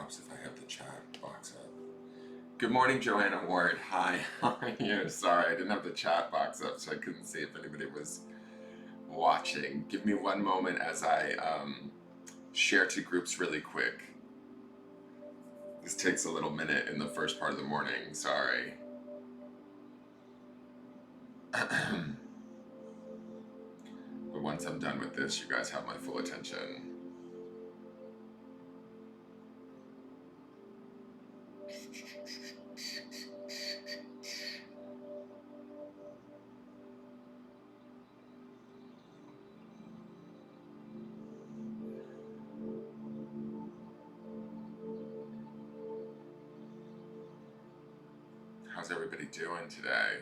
helps if I have the chat box up. Good morning, Joanna Ward. Hi, how are you? Sorry, I didn't have the chat box up, so I couldn't see if anybody was watching. Give me one moment as I share to groups really quick. This takes a little minute in the first part of the morning, sorry. But once I'm done with this, you guys have my full attention. How's everybody doing today?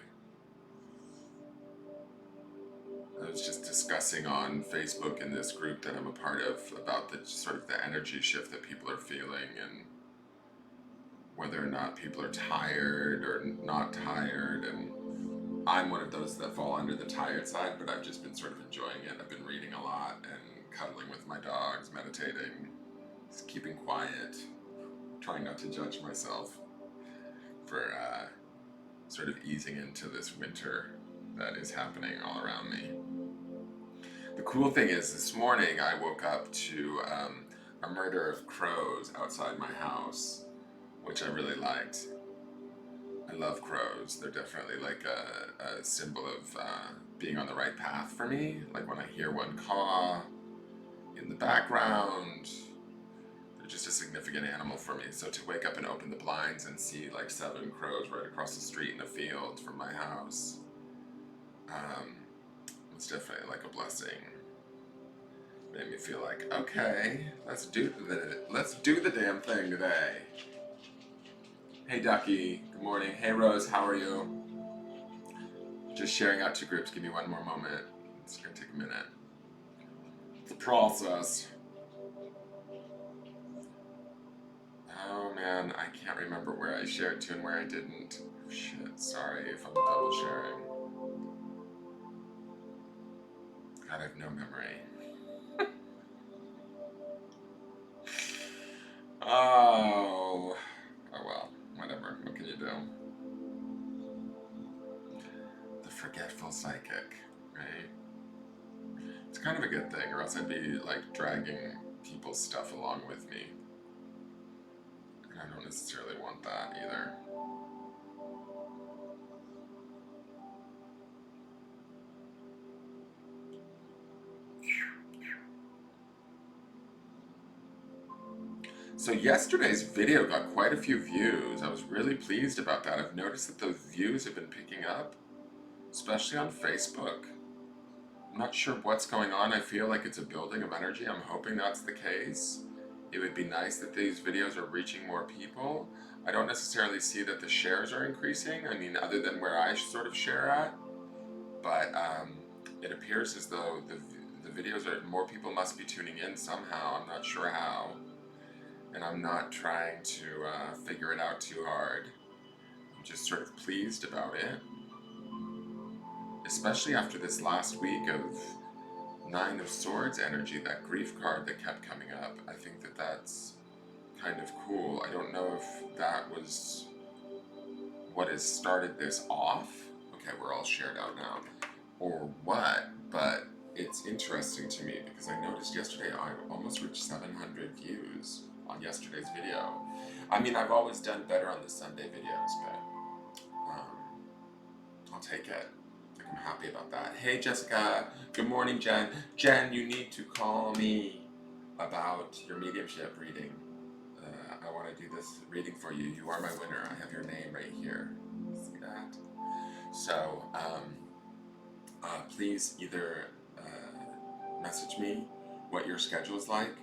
I was just discussing on Facebook in this group that I'm a part of about the sort of the energy shift that people are feeling and whether or not people are tired or not tired. And I'm one of those that fall under the tired side, but I've just been sort of enjoying it. I've been reading a lot and cuddling with my dogs, meditating, just keeping quiet, trying not to judge myself for sort of easing into this winter that is happening all around me. The cool thing is, this morning I woke up to a murder of crows outside my house, which I really liked. I love crows. They're definitely like a symbol of being on the right path for me. Like when I hear one caw in the background, they're just a significant animal for me. So to wake up and open the blinds and see like 7 crows right across the street in a field from my house, was definitely like a blessing. Made me feel like, okay, let's do the damn thing today. Hey Ducky, good morning. Hey Rose, how are you? Just sharing out to groups. Give me one more moment. It's gonna take a minute. It's a process. Oh man, I can't remember where I shared to and where I didn't. Shit, sorry if I'm double sharing. God, I have no memory. Oh well, whatever. What can you do? The forgetful psychic, right? It's kind of a good thing, or else I'd be like dragging people's stuff along with me. And I don't necessarily want that either. So yesterday's video got quite a few views. I was really pleased about that. I've noticed that those views have been picking up, especially on Facebook. I'm not sure what's going on. I feel like it's a building of energy. I'm hoping that's the case. It would be nice that these videos are reaching more people. I don't necessarily see that the shares are increasing. I mean, other than where I sort of share at. But it appears as though the videos are, more people must be tuning in somehow. I'm not sure how. And I'm not trying to figure it out too hard. I'm just sort of pleased about it. Especially after this last week of 9 of Swords energy, that grief card that kept coming up. I think that that's kind of cool. I don't know if that was what has started this off. Okay, we're all shared out now. Or what, but it's interesting to me because I noticed yesterday I almost reached 700 views on yesterday's video. I mean, I've always done better on the Sunday videos, but I'll take it. I'm happy about that. Hey Jessica, good morning Jen. Jen, you need to call me about your mediumship reading. I want to do this reading for you. You are my winner. I have your name right here. See that? So, please either message me what your schedule is like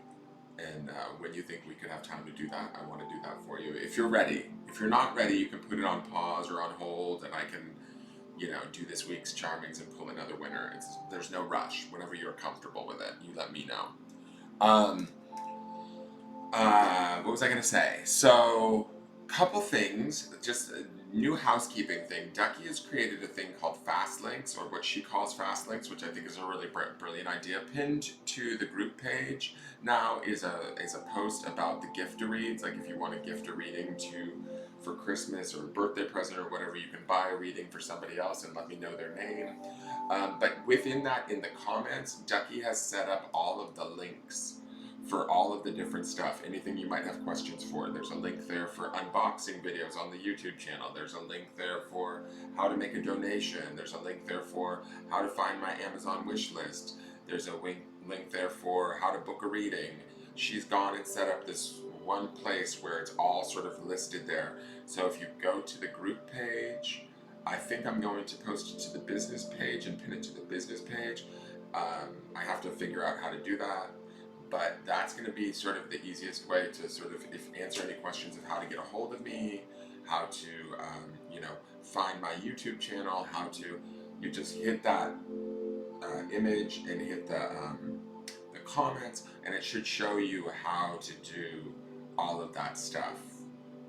and when you think we could have time to do that. I want to do that for you. If you're ready. If you're not ready, you can put it on pause or on hold and I can, do this week's Charmings and pull another winner. There's no rush. Whenever you're comfortable with it, you let me know. What was I going to say? So, Couple things, just a new housekeeping thing. Ducky has created a thing called Fast Links, or what she calls Fast Links, which I think is a really brilliant idea. Pinned to the group page now is a post about the gift a reads. Like if you want a gift a reading for Christmas or a birthday present or whatever, you can buy a reading for somebody else and let me know their name. But within that, in the comments, Ducky has set up all of the links for all of the different stuff, anything you might have questions for. There's a link there for unboxing videos on the YouTube channel. There's a link there for how to make a donation. There's a link there for how to find my Amazon wish list. There's a link there for how to book a reading. She's gone and set up this one place where it's all sort of listed there. So if you go to the group page, I think I'm going to post it to the business page and pin it to the business page. I have to figure out how to do that. But that's going to be sort of the easiest way to sort of answer any questions of how to get a hold of me, how to, find my YouTube channel, you just hit that image and hit the comments, and it should show you how to do all of that stuff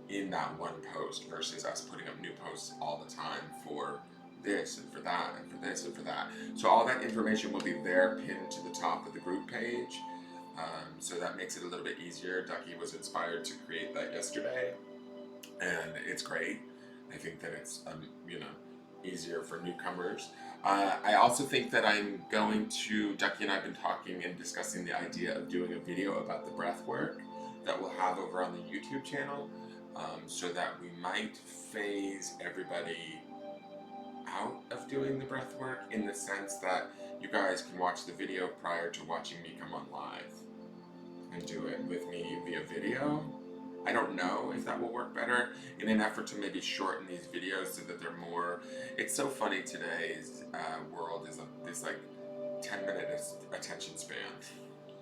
in that one post versus us putting up new posts all the time for this and for that and for this and for that. So all that information will be there pinned to the top of the group page. So that makes it a little bit easier. Ducky was inspired to create that yesterday, and it's great. I think that it's easier for newcomers. I also think that Ducky and I have been talking and discussing the idea of doing a video about the breath work that we'll have over on the YouTube channel, so that we might phase everybody out of doing the breath work, in the sense that you guys can watch the video prior to watching me come on live and do it with me via video. I don't know if that will work better, in an effort to maybe shorten these videos so that they're more. It's so funny, today's world is like 10-minute attention span.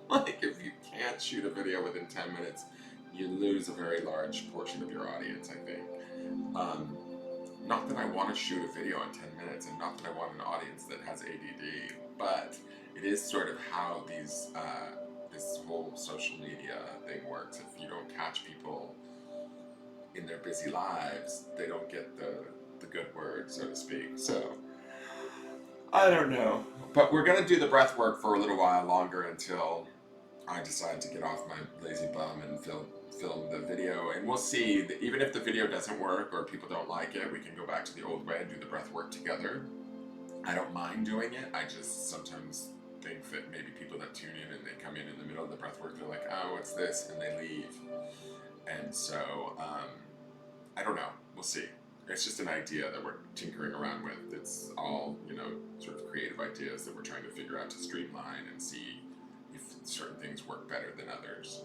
Like if you can't shoot a video within 10 minutes, you lose a very large portion of your audience, I think. Not that I want to shoot a video in 10 minutes, and not that I want an audience that has ADD, but it is sort of how this whole social media thing works. If you don't catch people in their busy lives, they don't get the good word, so to speak. So, I don't know. But we're going to do the breath work for a little while longer until I decide to get off my lazy bum and film the video, and we'll see. Even if the video doesn't work or people don't like it, we can go back to the old way and do the breath work together. I don't mind doing it. I just sometimes think that maybe people that tune in and they come in the middle of the breath work, they're like, oh, what's this? And they leave. And so, I don't know. We'll see. It's just an idea that we're tinkering around with. It's all, sort of creative ideas that we're trying to figure out to streamline and see if certain things work better than others.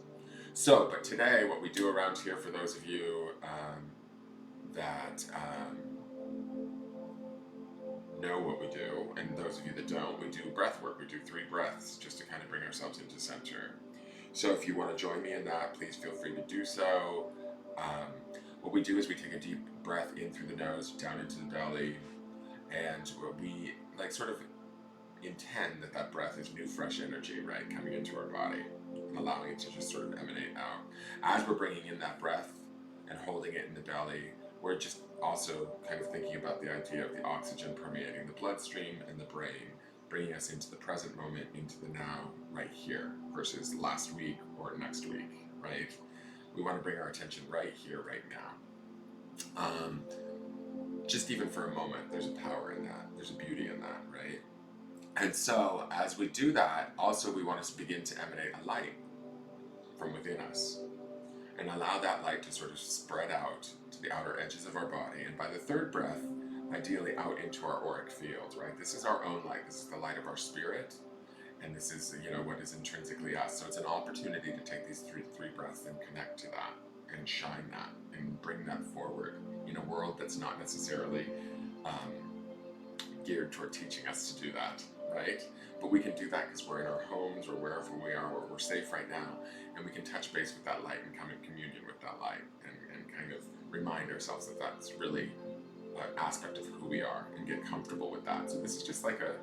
So, but today, what we do around here, for those of you that know what we do, and those of you that don't, we do breath work. We do 3 breaths just to kind of bring ourselves into center. So if you want to join me in that, please feel free to do so. What we do is we take a deep breath in through the nose, down into the belly, and we sort of intend that breath is new, fresh energy, right, coming into our body and allowing it to just sort of emanate out. As we're bringing in that breath and holding it in the belly, we're just also kind of thinking about the idea of the oxygen permeating the bloodstream and the brain, bringing us into the present moment, into the now, right here, versus last week or next week, right? We want to bring our attention right here, right now. Just even for a moment, there's a power in that. There's a beauty in that, right? And so, as we do that, also we want to begin to emanate a light from within us, and allow that light to sort of spread out to the outer edges of our body. And by the 3rd breath, ideally out into our auric field, right? This is our own light. This is the light of our spirit. And this is, what is intrinsically us. So it's an opportunity to take these three breaths and connect to that and shine that and bring that forward in a world that's not necessarily geared toward teaching us to do that, right? But we can do that because we're in our homes or wherever we are, where we're safe right now, and we can touch base with that light and come in communion with that light, and kind of remind ourselves that that's really an aspect of who we are, and get comfortable with that. So this is just like a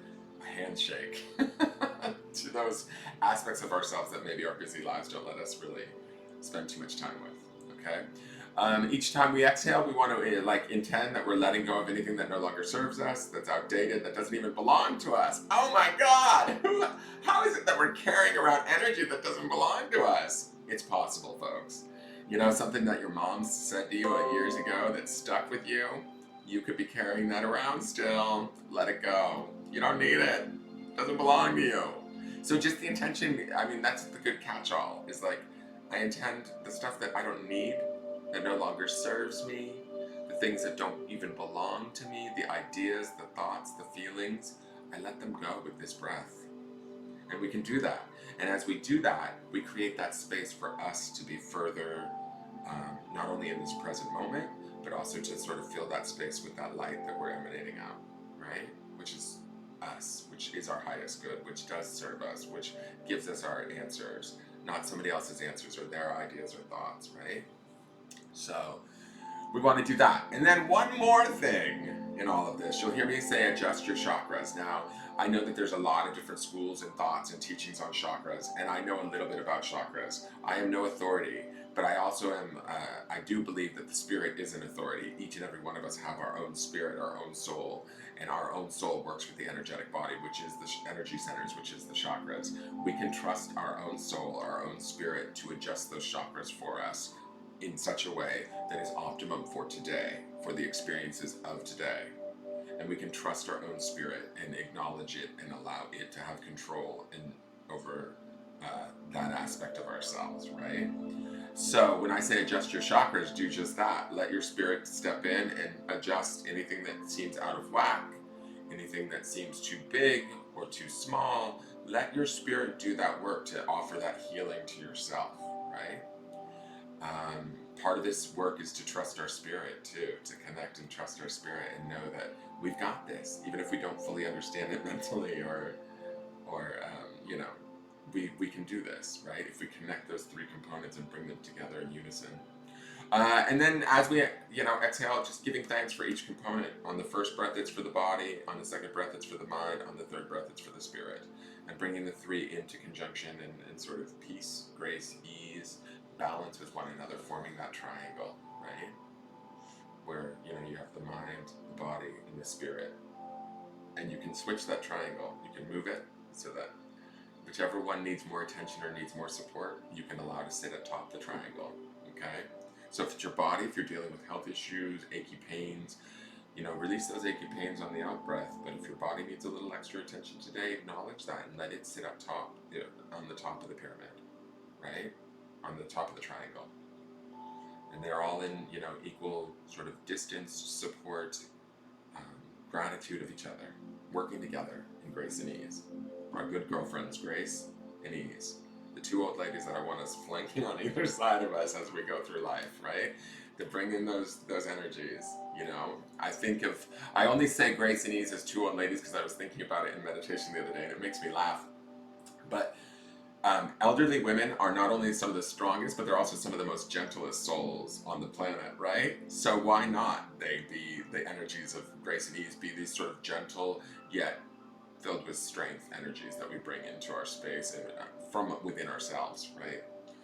handshake to those aspects of ourselves that maybe our busy lives don't let us really spend too much time with, okay? Each time we exhale, we want to like intend that we're letting go of anything that no longer serves us, that's outdated, that doesn't even belong to us. Oh my God! How is it that we're carrying around energy that doesn't belong to us? It's possible, folks. You know, something that your mom said to you years ago that stuck with you, you could be carrying that around still. Let it go. You don't need it. It doesn't belong to you. So just the intention, I mean, that's the good catch-all, is like, I intend the stuff that I don't need, that no longer serves me, the things that don't even belong to me, the ideas, the thoughts, the feelings, I let them go with this breath. And we can do that. And as we do that, we create that space for us to be further, not only in this present moment, but also to sort of fill that space with that light that we're emanating out, right? Which is us, which is our highest good, which does serve us, which gives us our answers, not somebody else's answers or their ideas or thoughts, right? So we want to do that. And then one more thing in all of this, you'll hear me say adjust your chakras. Now, I know that there's a lot of different schools and thoughts and teachings on chakras, and I know a little bit about chakras. I am no authority, but I also am, I do believe that the spirit is an authority. Each and every one of us have our own spirit, our own soul, and our own soul works with the energetic body, which is the energy centers, which is the chakras. We can trust our own soul, our own spirit to adjust those chakras for us in such a way that is optimum for today, for the experiences of today. And we can trust our own spirit and acknowledge it and allow it to have control over that aspect of ourselves, right? So when I say adjust your chakras, do just that. Let your spirit step in and adjust anything that seems out of whack, anything that seems too big or too small. Let your spirit do that work to offer that healing to yourself, right? Part of this work is to trust our spirit too, to connect and trust our spirit and know that we've got this, even if we don't fully understand it mentally or you know, we can do this, right? If we connect those three components and bring them together in unison. And then as we, exhale, just giving thanks for each component. On the first breath, it's for the body. On the second breath, it's for the mind. On the third breath, it's for the spirit. And bringing the three into conjunction and sort of peace, grace, ease, balance with one another, forming that triangle, right? Where, you have the mind, the body, and the spirit. And you can switch that triangle. You can move it so that whichever one needs more attention or needs more support, you can allow to sit atop the triangle, okay? So if it's your body, if you're dealing with health issues, achy pains, release those achy pains on the out breath. But if your body needs a little extra attention today, acknowledge that and let it sit up top, on the top of the pyramid, right? On the top of the triangle. And they're all in, equal sort of distance, support, gratitude of each other, working together in grace and ease. Our good girlfriends, Grace and Ease. The two old ladies that I want us flanking on either side of us as we go through life, right? To bring in those energies, I only say Grace and Ease as two old ladies because I was thinking about it in meditation the other day and it makes me laugh. But elderly women are not only some of the strongest, but they're also some of the most gentlest souls on the planet, right? So why not they be the energies of Grace and Ease, be these sort of gentle yet filled with strength energies that we bring into our space and from within ourselves, right?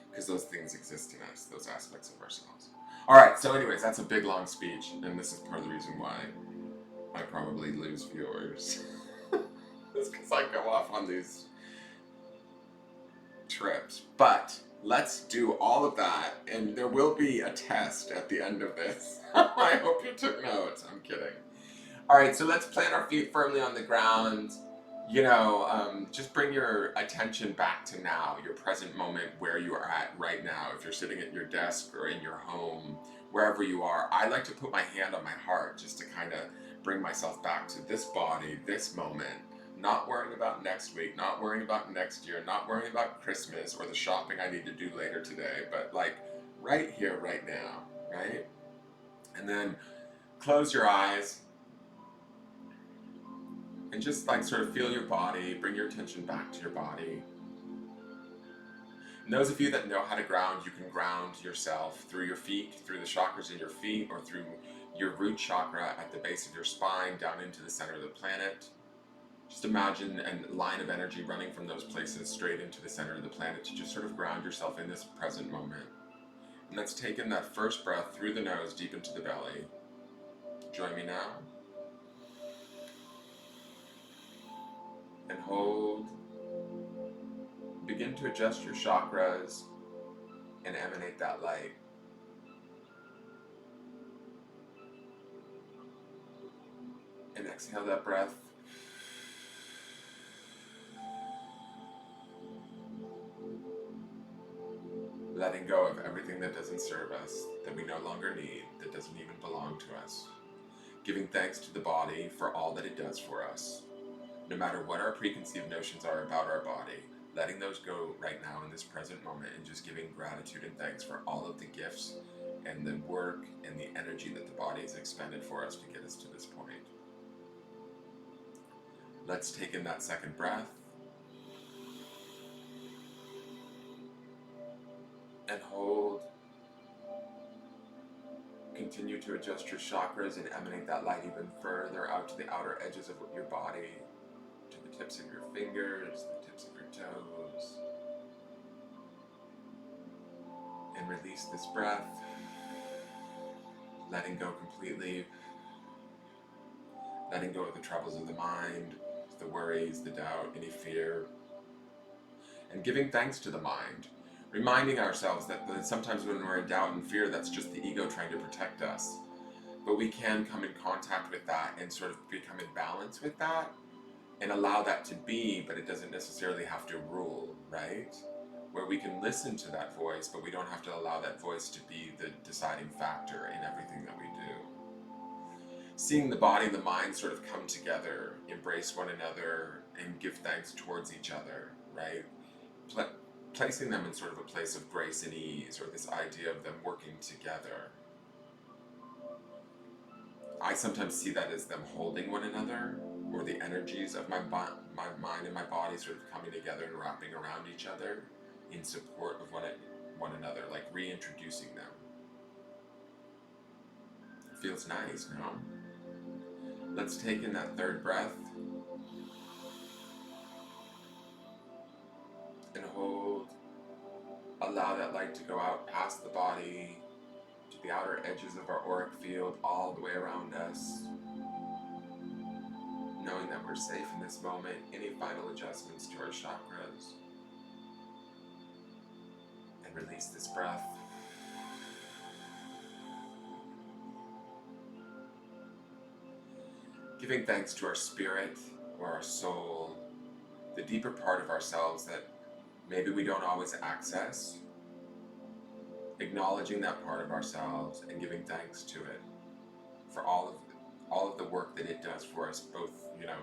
Because those things exist in us, those aspects of ourselves. All right, so anyways, that's a big long speech, and this is part of the reason why I probably lose viewers. It's because I go off on these trips. But let's do all of that, and there will be a test at the end of this. I hope you took notes. I'm kidding. All right, so let's plant our feet firmly on the ground. Just bring your attention back to now, your present moment, where you are at right now. If you're sitting at your desk or in your home, wherever you are, I like to put my hand on my heart just to kind of bring myself back to this body, this moment. Not worrying about next week, not worrying about next year, not worrying about Christmas or the shopping I need to do later today, but like right here, right now, right? And then close your eyes. And just sort of feel your body, bring your attention back to your body. And those of you that know how to ground, you can ground yourself through your feet, through the chakras in your feet, or through your root chakra at the base of your spine, down into the center of the planet. Just imagine a line of energy running from those places straight into the center of the planet to just sort of ground yourself in this present moment. Let's take in that first breath through the nose, deep into the belly. Join me now. And hold. Begin to adjust your chakras and emanate that light. And exhale that breath. Letting go of everything that doesn't serve us, that we no longer need, that doesn't even belong to us. Giving thanks to the body for all that it does for us. No matter what our preconceived notions are about our body, letting those go right now in this present moment and just giving gratitude and thanks for all of the gifts and the work and the energy that the body has expended for us to get us to this point. Let's take in that second breath. And hold. Continue to adjust your chakras and emanate that light even further out to the outer edges of your body, to the tips of your fingers, the tips of your toes. And release this breath, letting go completely, letting go of the troubles of the mind, the worries, the doubt, any fear, and giving thanks to the mind. Reminding ourselves that sometimes when we're in doubt and fear, that's just the ego trying to protect us. But we can come in contact with that and sort of become in balance with that and allow that to be, but it doesn't necessarily have to rule, right? Where we can listen to that voice, but we don't have to allow that voice to be the deciding factor in everything that we do. Seeing the body and the mind sort of come together, embrace one another, and give thanks towards each other, right? Placing them in sort of a place of grace and ease, or this idea of them working together. I sometimes see that as them holding one another, or the energies of my mind and my body sort of coming together and wrapping around each other in support of one another, like reintroducing them. It feels nice, no? Let's take in that third breath. And hold. Allow that light to go out past the body, to the outer edges of our auric field, all the way around us. Knowing that we're safe in this moment, any final adjustments to our chakras. And release this breath. Giving thanks to our spirit or our soul, the deeper part of ourselves that maybe we don't always access, acknowledging that part of ourselves and giving thanks to it for all of the work that it does for us, both,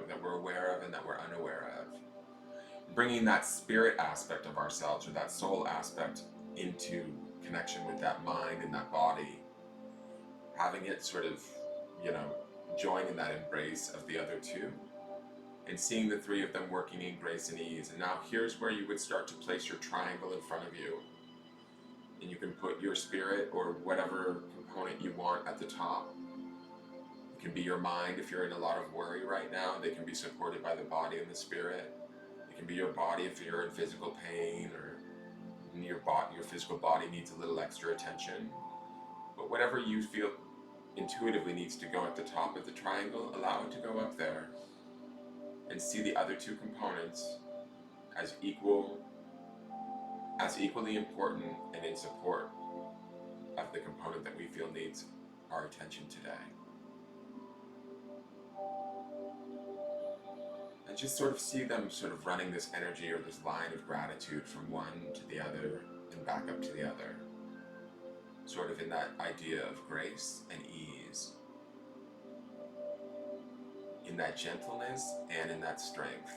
that we're aware of and that we're unaware of. Bringing that spirit aspect of ourselves, or that soul aspect, into connection with that mind and that body, having it sort of, join in that embrace of the other two, and seeing the three of them working in grace and ease. And now here's where you would start to place your triangle in front of you. And you can put your spirit or whatever component you want at the top. It can be your mind if you're in a lot of worry right now. They can be supported by the body and the spirit. It can be your body if you're in physical pain, or your physical body needs a little extra attention. But whatever you feel intuitively needs to go at the top of the triangle, allow it to go up there. And see the other two components as equally important and in support of the component that we feel needs our attention today. And just sort of see them sort of running this energy or this line of gratitude from one to the other and back up to the other. Sort of in that idea of grace and ease. In that gentleness and in that strength.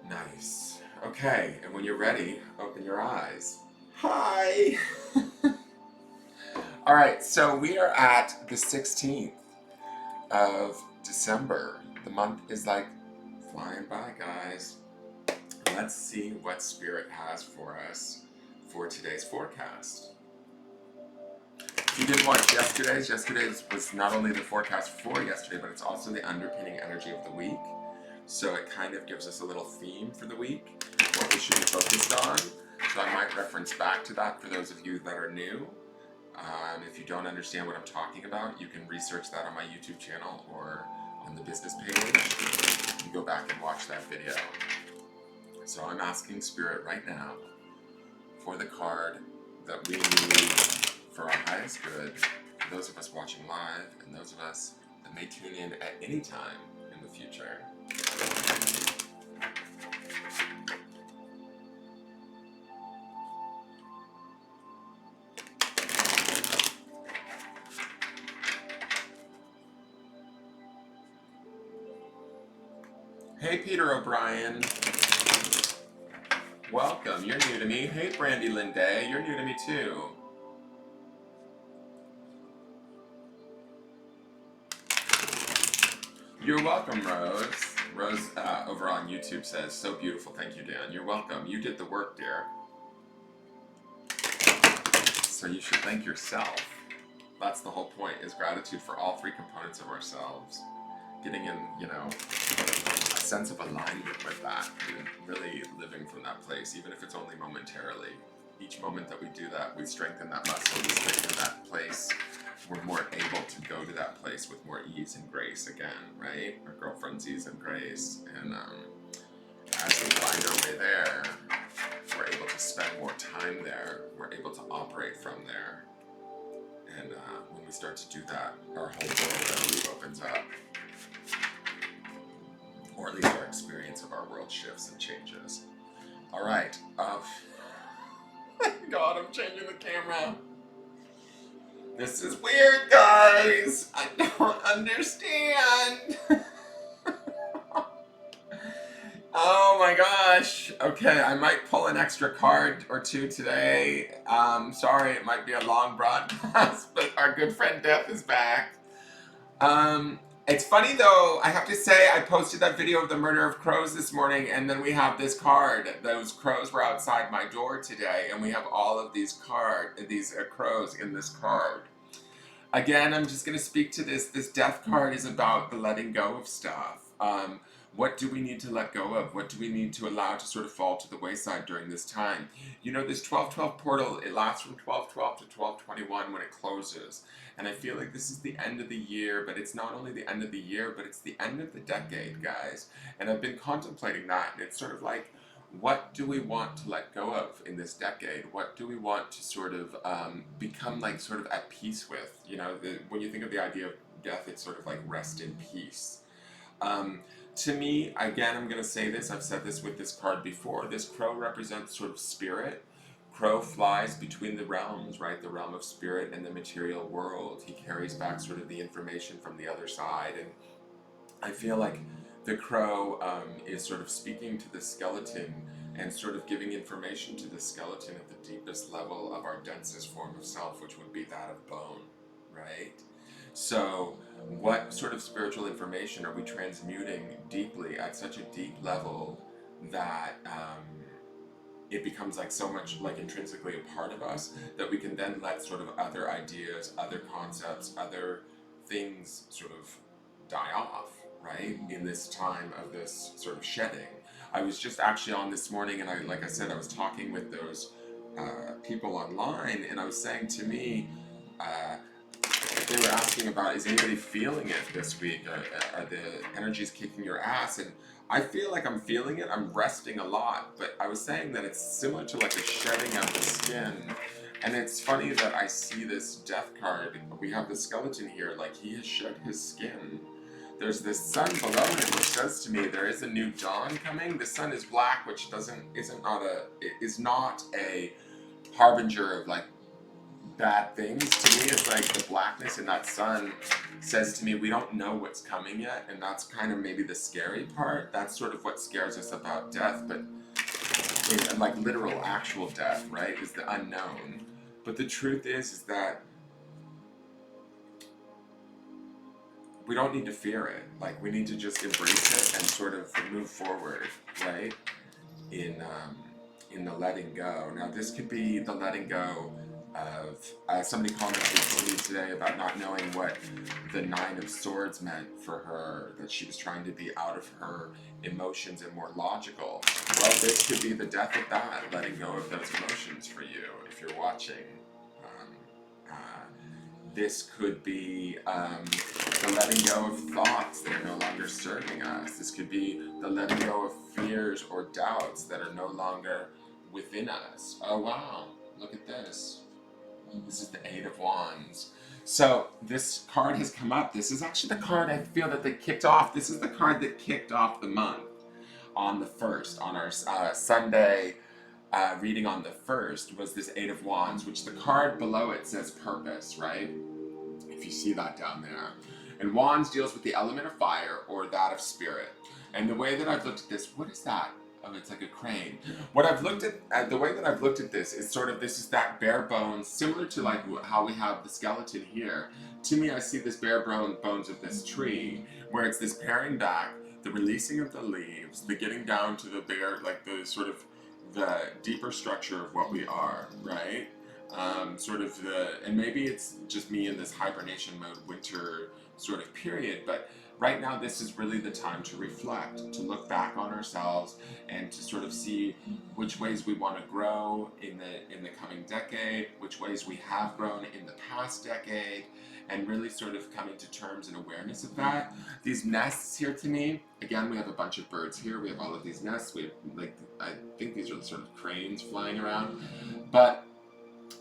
Nice. Okay, and when you're ready, open your eyes. Hi! Alright, so we are at the 16th of December. The month is like flying by, guys. Let's see what Spirit has for us for today's forecast. If you didn't watch yesterday's was not only the forecast for yesterday, but it's also the underpinning energy of the week. So it kind of gives us a little theme for the week, what what we should be focused on. So I might reference back to that for those of you that are new. If you don't understand what I'm talking about, you can research that on my YouTube channel or on the business page. You go back and watch that video. So I'm asking Spirit right now for the card that we need for our highest good, for those of us watching live and those of us that may tune in at any time in the future. Hey Peter O'Brien, welcome, you're new to me. Hey Brandy Linday, you're new to me too. You're welcome, Rose. Rose over on YouTube says, so beautiful, thank you Dan. You're welcome, you did the work, dear. So you should thank yourself. That's the whole point, is gratitude for all three components of ourselves. Getting in, you know, a sense of alignment with that, and really living from that place, even if it's only momentarily. Each moment that we do that, we strengthen that muscle, we strengthen that place. We're more able to go to that place with more ease and grace again, right? Our girlfriend's ease and grace. And as we find our way there, we're able to spend more time there. We're able to operate from there. And when we start to do that, our whole world opens up. Or at least our experience of our world shifts and changes. All right. God, I'm changing the camera. This is weird, guys. I don't understand. Oh my gosh. Okay, I might pull an extra card or two today. Sorry, it might be a long broadcast, but our good friend Death is back. It's funny though, I have to say, I posted that video of the murder of crows this morning, and then we have this card. Those crows were outside my door today, and we have all of these crows in this card. Again, I'm just going to speak to this. This death card is about the letting go of stuff. What do we need to let go of? What do we need to allow to sort of fall to the wayside during this time? You know, this 12/12 portal, it lasts from 12/12 to 12/21 when it closes. And I feel like this is the end of the year, but it's not only the end of the year, but it's the end of the decade, guys. And I've been contemplating that, and it's sort of like, what do we want to let go of in this decade? What do we want to sort of become like sort of at peace with? You know, when you think of the idea of death, it's sort of like rest in peace. To me, again, I'm going to say this, I've said this with this card before, this crow represents sort of spirit. Crow flies between the realms, right? The realm of spirit and the material world. He carries back sort of the information from the other side. And I feel like the crow is sort of speaking to the skeleton and sort of giving information to the skeleton at the deepest level of our densest form of self, which would be that of bone, right? So what sort of spiritual information are we transmuting deeply at such a deep level that it becomes like so much like intrinsically a part of us that we can then let sort of other ideas, other concepts, other things sort of die off, right? In this time of this sort of shedding. I was just actually on this morning, and like I said, I was talking with those people online, and I was saying to me, they were asking about, is anybody feeling it this week? Are the energies kicking your ass? And I feel like I'm feeling it. I'm resting a lot, but I was saying that it's similar to like a shedding of the skin. And it's funny that I see this death card. We have the skeleton here, like he has shed his skin. There's this sun below him, which says to me there is a new dawn coming. The sun is black, which is not a harbinger of like bad things. To me, it's like the blackness in that sun says to me, we don't know what's coming yet, and that's kind of maybe the scary part. That's sort of what scares us about death, but like literal actual death, right, is the unknown. But the truth is that we don't need to fear it. Like, we need to just embrace it and sort of move forward, right, in the letting go. Now, this could be the letting go of somebody commented to me today about not knowing what the Nine of Swords meant for her, that she was trying to be out of her emotions and more logical. Well, this could be the death of that, letting go of those emotions for you if you're watching. Um, uh, this could be the letting go of thoughts that are no longer serving us. This could be the letting go of fears or doubts that are no longer within us. Oh wow, look at this. This is the Eight of Wands. So this card has come up. This is actually the card I feel that they kicked off. This is the card that kicked off the month on the 1st, on our Sunday reading on the 1st was this Eight of Wands, which the card below it says purpose, right? If you see that down there. And Wands deals with the element of fire or that of spirit. And the way that I've looked at this, what is that? Oh, it's like a crane. What I've looked at, the way that I've looked at this is sort of, this is that bare bones, similar to like how we have the skeleton here. To me, I see this bare bones of this tree, where it's this paring back, the releasing of the leaves, the getting down to the bare, like the sort of the deeper structure of what we are, right? Sort of and maybe it's just me in this hibernation mode winter sort of period, but right now this is really the time to reflect, to look back on ourselves and to sort of see which ways we want to grow in the coming decade, which ways we have grown in the past decade, and really sort of coming to terms and awareness of that. These nests here to me, again, we have a bunch of birds here, we have all of these nests, we have, like, I think these are the sort of cranes flying around, but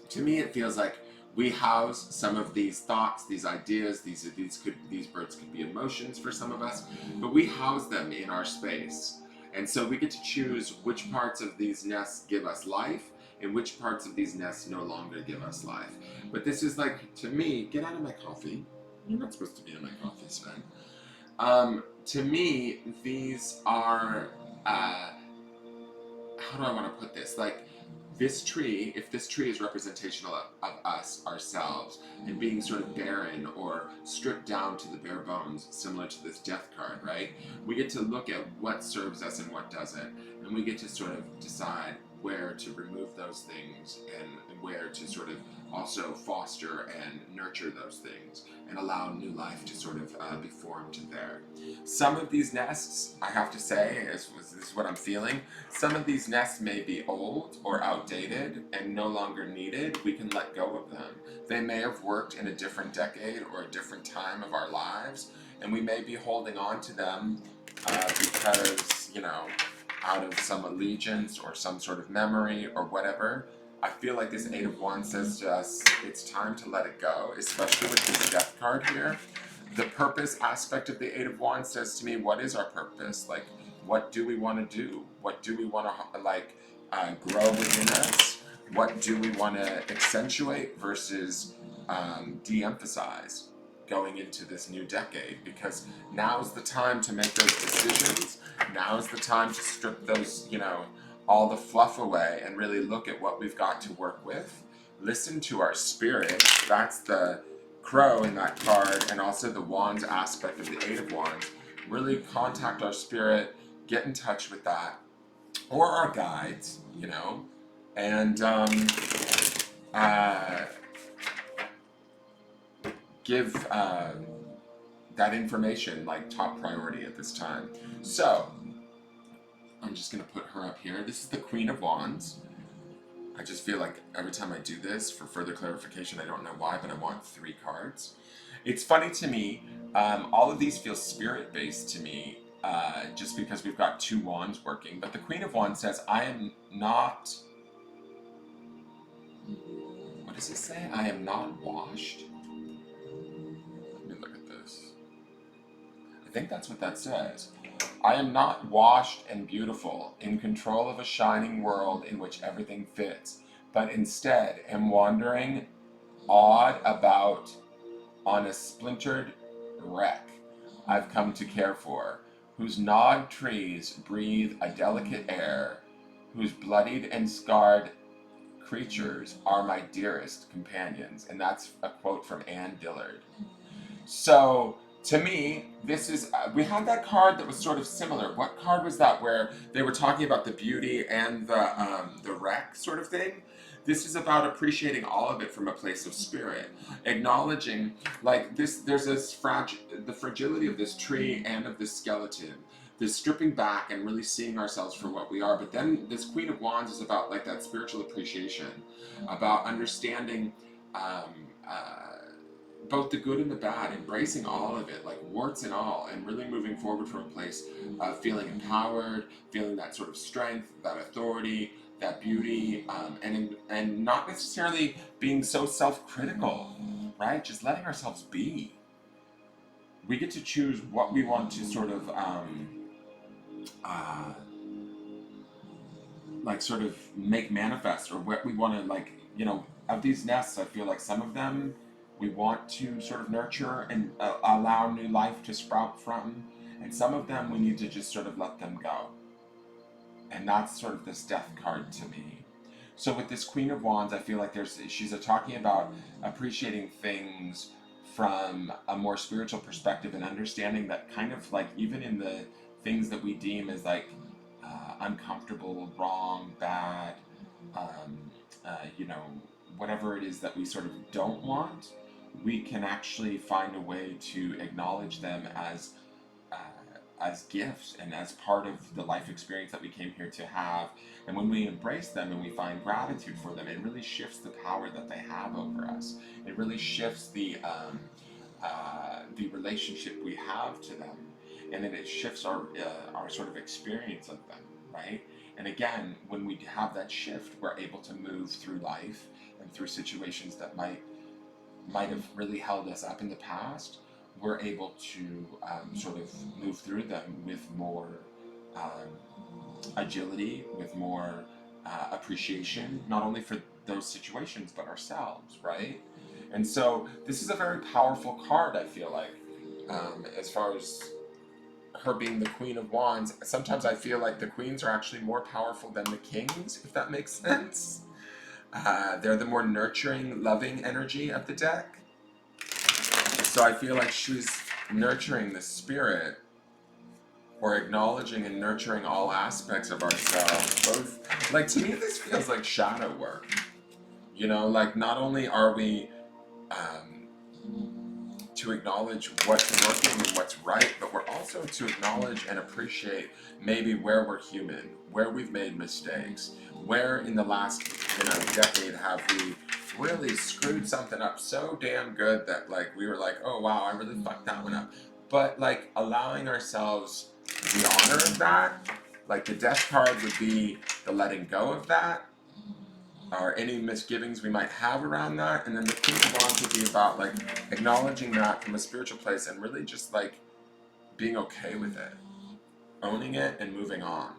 to me it feels like we house some of these thoughts, these ideas, these birds could be emotions for some of us, but we house them in our space. And so we get to choose which parts of these nests give us life and which parts of these nests no longer give us life. But this is like, to me, get out of my coffee. You're not supposed to be in my coffee, Sven. To me, these are, how do I want to put this? Like, this tree, if this tree is representational of us, ourselves, and being sort of barren or stripped down to the bare bones, similar to this death card, right? We get to look at what serves us and what doesn't, and we get to sort of decide where to remove those things and where to sort of also foster and nurture those things and allow new life to sort of be formed there. Some of these nests, I have to say, this is what I'm feeling, some of these nests may be old or outdated and no longer needed. We can let go of them. They may have worked in a different decade or a different time of our lives, and we may be holding on to them because, you know, out of some allegiance or some sort of memory or whatever. I feel like this Eight of Wands says to us, it's time to let it go, especially with this death card here. The purpose aspect of the Eight of Wands says to me, what is our purpose? Like, what do we want to do? What do we want to, like, grow within us? What do we want to accentuate versus de-emphasize going into this new decade? Because now's the time to make those decisions. Now's the time to strip those, you know, all the fluff away and really look at what we've got to work with. Listen to our spirit. That's the crow in that card, and also the wands aspect of the Eight of Wands. Really contact our spirit, get in touch with that, or our guides, you know, and give that information like top priority at this time. So I'm just going to put her up here. This is the Queen of Wands. I just feel like every time I do this, for further clarification, I don't know why, but I want 3 cards. It's funny to me, all of these feel spirit-based to me, just because we've got 2 wands working. But the Queen of Wands says, I am not... What does it say? I am not washed? Let me look at this. I think that's what that says. I am not washed and beautiful, in control of a shining world in which everything fits, but instead am wandering, awed about on a splintered wreck I've come to care for, whose gnawed trees breathe a delicate air, whose bloodied and scarred creatures are my dearest companions. And that's a quote from Anne Dillard. So, to me, this is, we had that card that was sort of similar. What card was that where they were talking about the beauty and the wreck sort of thing? This is about appreciating all of it from a place of spirit, acknowledging like this. There's this the fragility of this tree and of this skeleton. This stripping back and really seeing ourselves for what we are. But then this Queen of Wands is about like that spiritual appreciation, about understanding. Um, uh, Both the good and the bad, embracing all of it, like warts and all, and really moving forward from a place of feeling empowered, feeling that sort of strength, that authority, that beauty, and not necessarily being so self-critical, right? Just letting ourselves be. We get to choose what we want to sort of uh, like sort of make manifest, or what we want to like, of these nests. I feel like some of them we want to sort of nurture and allow new life to sprout from, and some of them we need to just sort of let them go. And that's sort of this death card to me. So with this Queen of Wands, I feel like she's talking about appreciating things from a more spiritual perspective, and understanding that kind of like even in the things that we deem as like uncomfortable, wrong, bad, um, you know, whatever it is that we sort of don't want, we can actually find a way to acknowledge them uh, as gifts and as part of the life experience that we came here to have. And when we embrace them and we find gratitude for them, it really shifts the power that they have over us. It really shifts the relationship we have to them, and then it shifts our sort of experience of them, right? And again, when we have that shift, we're able to move through life and through situations that might have really held us up in the past. We're able to sort of move through them with more agility, with more appreciation, not only for those situations but ourselves, right? And so this is a very powerful card, I feel like, as far as her being the Queen of Wands. Sometimes I feel like the queens are actually more powerful than the kings, if that makes sense. They're the more nurturing, loving energy of the deck. So I feel like she's nurturing the spirit, or acknowledging and nurturing all aspects of ourselves. Both, like, to me, this feels like shadow work. Like, not only are we to acknowledge what's working and what's right, but we're also to acknowledge and appreciate maybe where we're human, where we've made mistakes, where in the last decade have we really screwed something up so damn good that like we were like, oh wow, I really fucked that one up. But like allowing ourselves the honor of that, like the death card would be the letting go of that, or any misgivings we might have around that. And then the Queen of Wands would be about like acknowledging that from a spiritual place and really just like being okay with it, owning it, and moving on.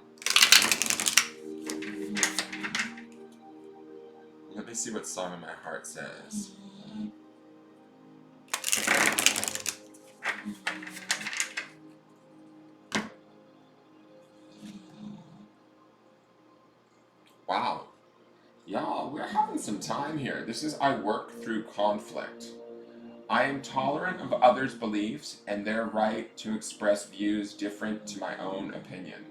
Let me see what Song of My Heart says. Wow. Y'all, we're having some time here. This is I work through conflict. I am tolerant of others' beliefs and their right to express views different to my own opinion.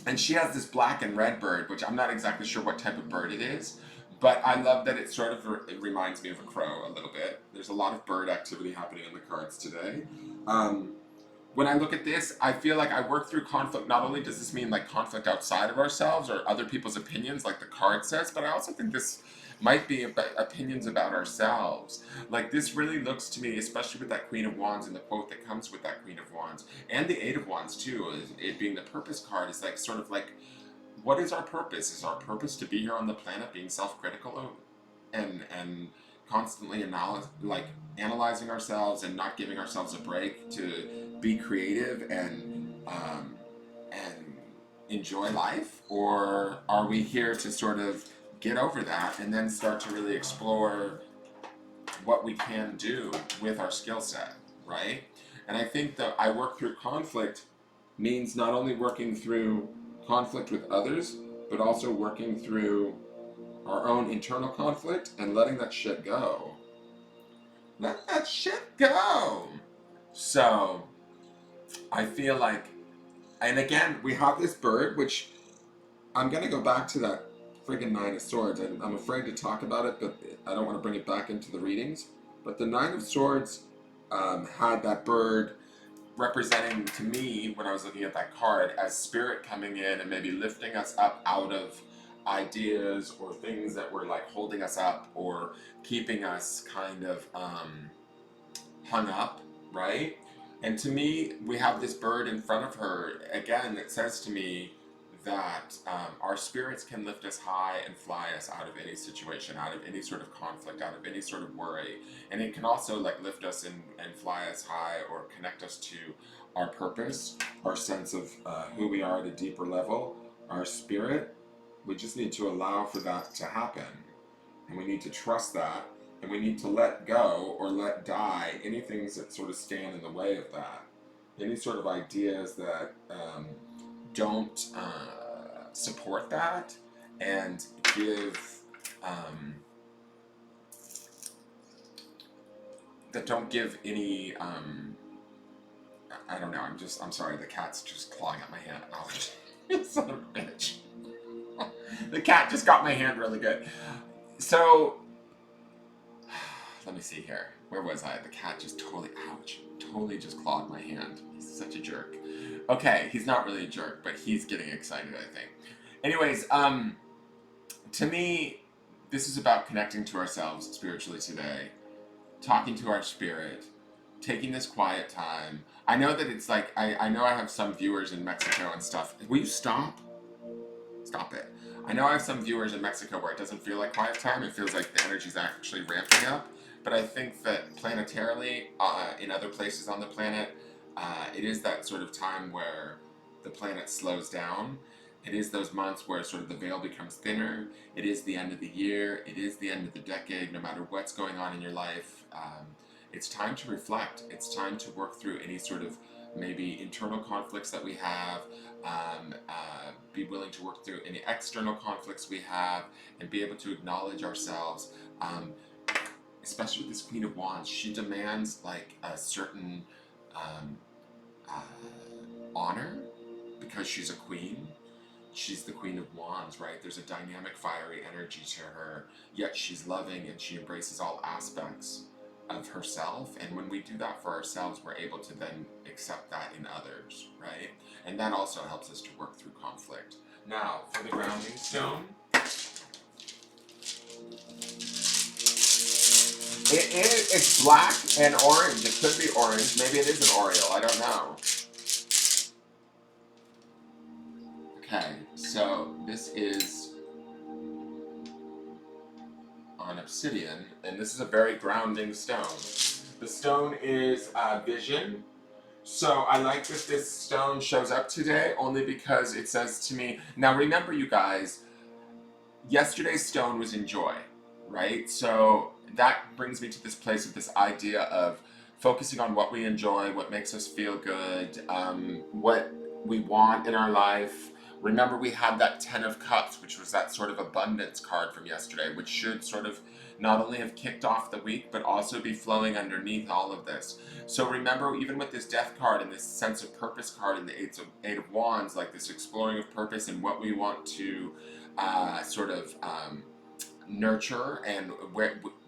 And she has this black and red bird, which I'm not exactly sure what type of bird it is, but I love that it sort of it reminds me of a crow a little bit. There's a lot of bird activity happening on the cards today. When I look at this, I feel like I work through conflict. Not only does this mean like conflict outside of ourselves or other people's opinions, like the card says, but I also think this might be about opinions about ourselves. Like this really looks to me, especially with that Queen of Wands and the quote that comes with that Queen of Wands, and the Eight of Wands too, it being the purpose card, is like sort of like, what is our purpose? Is our purpose to be here on the planet being self-critical and constantly analyzing ourselves and not giving ourselves a break to be creative and enjoy life? Or are we here to sort of get over that and then start to really explore what we can do with our skill set, right? And I think that I work through conflict means not only working through conflict with others, but also working through our own internal conflict and letting that shit go. Let that shit go. So I feel like, and again, we have this bird, which I'm gonna go back to that friggin' Nine of Swords, and I'm afraid to talk about it, but I don't want to bring it back into the readings. But the Nine of Swords had that bird representing to me when I was looking at that card as spirit coming in and maybe lifting us up out of ideas or things that were like holding us up or keeping us kind of hung up, right? And to me, we have this bird in front of her again that says to me that our spirits can lift us high and fly us out of any situation, out of any sort of conflict, out of any sort of worry. And it can also like lift us and fly us high or connect us to our purpose, our sense of who we are at a deeper level, our spirit. We just need to allow for that to happen. And we need to trust that. And we need to let go or let die any things that sort of stand in the way of that. Any sort of ideas that don't support that and give that don't give any I don't know, I'm sorry, the cat's just clawing at my hand. Oh, son of a bitch. The cat just got my hand really good. So let me see here. Where was I? The cat just totally just clawed my hand. He's such a jerk. Okay, he's not really a jerk, but he's getting excited, I think. Anyways, to me, this is about connecting to ourselves spiritually today, talking to our spirit, taking this quiet time. I know that it's like, I know I have some viewers in Mexico and stuff. Will you stop? Stop it. I know I have some viewers in Mexico where it doesn't feel like quiet time. It feels like the energy's actually ramping up. But I think that planetarily, in other places on the planet, it is that sort of time where the planet slows down. It is those months where sort of the veil becomes thinner. It is the end of the year. It is the end of the decade. No matter what's going on in your life, it's time to reflect. It's time to work through any sort of maybe internal conflicts that we have, be willing to work through any external conflicts we have, and be able to acknowledge ourselves. Especially with this Queen of Wands, she demands like a certain uh, honor because she's a queen. She's the Queen of Wands, right? There's a dynamic, fiery energy to her, yet she's loving and she embraces all aspects of herself. And when we do that for ourselves, we're able to then accept that in others, right? And that also helps us to work through conflict. Now, for the grounding stone, it's black and orange. It could be orange. Maybe it is an Oriole. I don't know. Okay, so this is on obsidian, and this is a very grounding stone. The stone is vision. So I like that this stone shows up today only because it says to me, now remember you guys, yesterday's stone was in joy, right? So that brings me to this place of this idea of focusing on what we enjoy, what makes us feel good, what we want in our life. Remember, we had that Ten of Cups, which was that sort of abundance card from yesterday, which should sort of not only have kicked off the week, but also be flowing underneath all of this. So remember, even with this Death card and this sense of purpose card and the Eight of Wands, like this exploring of purpose and what we want to sort of nurture and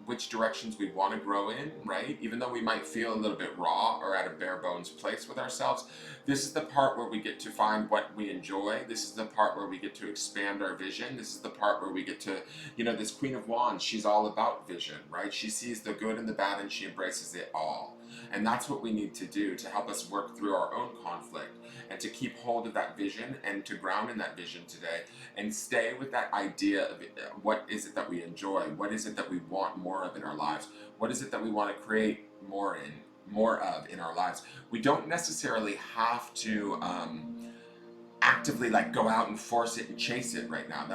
which directions we want to grow in, right? Even though we might feel a little bit raw or at a bare bones place with ourselves, this is the part where we get to find what we enjoy. This is the part where we get to expand our vision. This is the part where we get to, this Queen of Wands, she's all about vision, right? She sees the good and the bad and she embraces it all. And that's what we need to do to help us work through our own conflict and to keep hold of that vision and to ground in that vision today and stay with that idea of what is it that we enjoy, what is it that we want more of in our lives, what is it that we want to create more of in our lives. We don't necessarily have to actively like go out and force it and chase it right now.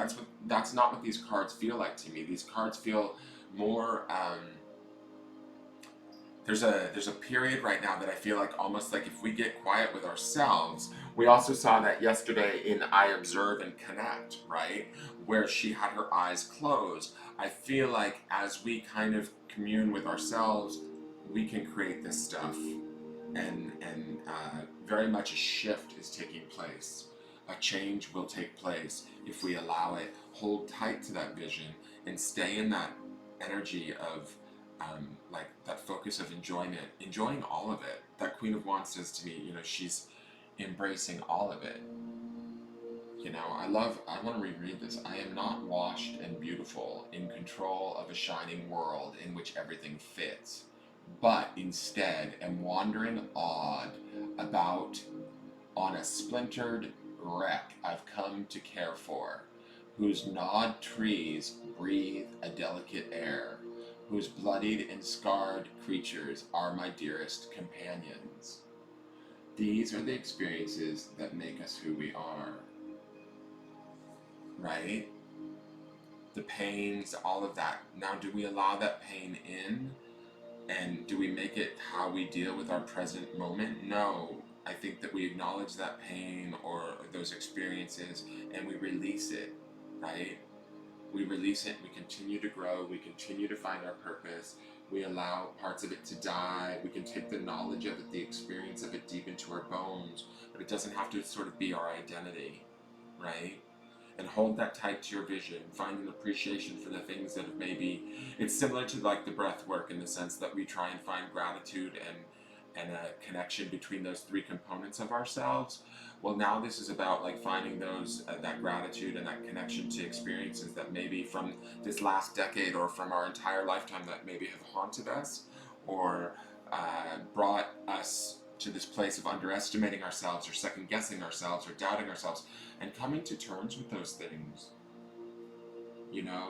That's not what these cards feel like to me. These cards feel more there's a period right now that I feel like almost like if we get quiet with ourselves, we also saw that yesterday in I Observe and Connect, right? Where she had her eyes closed. I feel like as we kind of commune with ourselves, we can create this stuff, and very much a shift is taking place. A change will take place if we allow it, hold tight to that vision, and stay in that energy of like that focus of enjoying all of it. That Queen of Wands says to me, she's embracing all of it. I want to reread this. I am not washed and beautiful, in control of a shining world in which everything fits, but instead am wandering awed about on a splintered wreck I've come to care for, whose gnawed trees breathe a delicate air, whose bloodied and scarred creatures are my dearest companions. These are the experiences that make us who we are, right? The pains, all of that. Now, do we allow that pain in? And do we make it how we deal with our present moment? No. I think that we acknowledge that pain or those experiences and we release it, right? We release it, we continue to grow, we continue to find our purpose, we allow parts of it to die, we can take the knowledge of it, the experience of it deep into our bones, but it doesn't have to sort of be our identity, right? And hold that tight to your vision. Find an appreciation for the things that have maybe, it's similar to like the breath work in the sense that we try and find gratitude and a connection between those three components of ourselves. Well, now this is about like finding those that gratitude and that connection to experiences that maybe from this last decade or from our entire lifetime that maybe have haunted us or brought us to this place of underestimating ourselves or second guessing ourselves or doubting ourselves, and coming to terms with those things.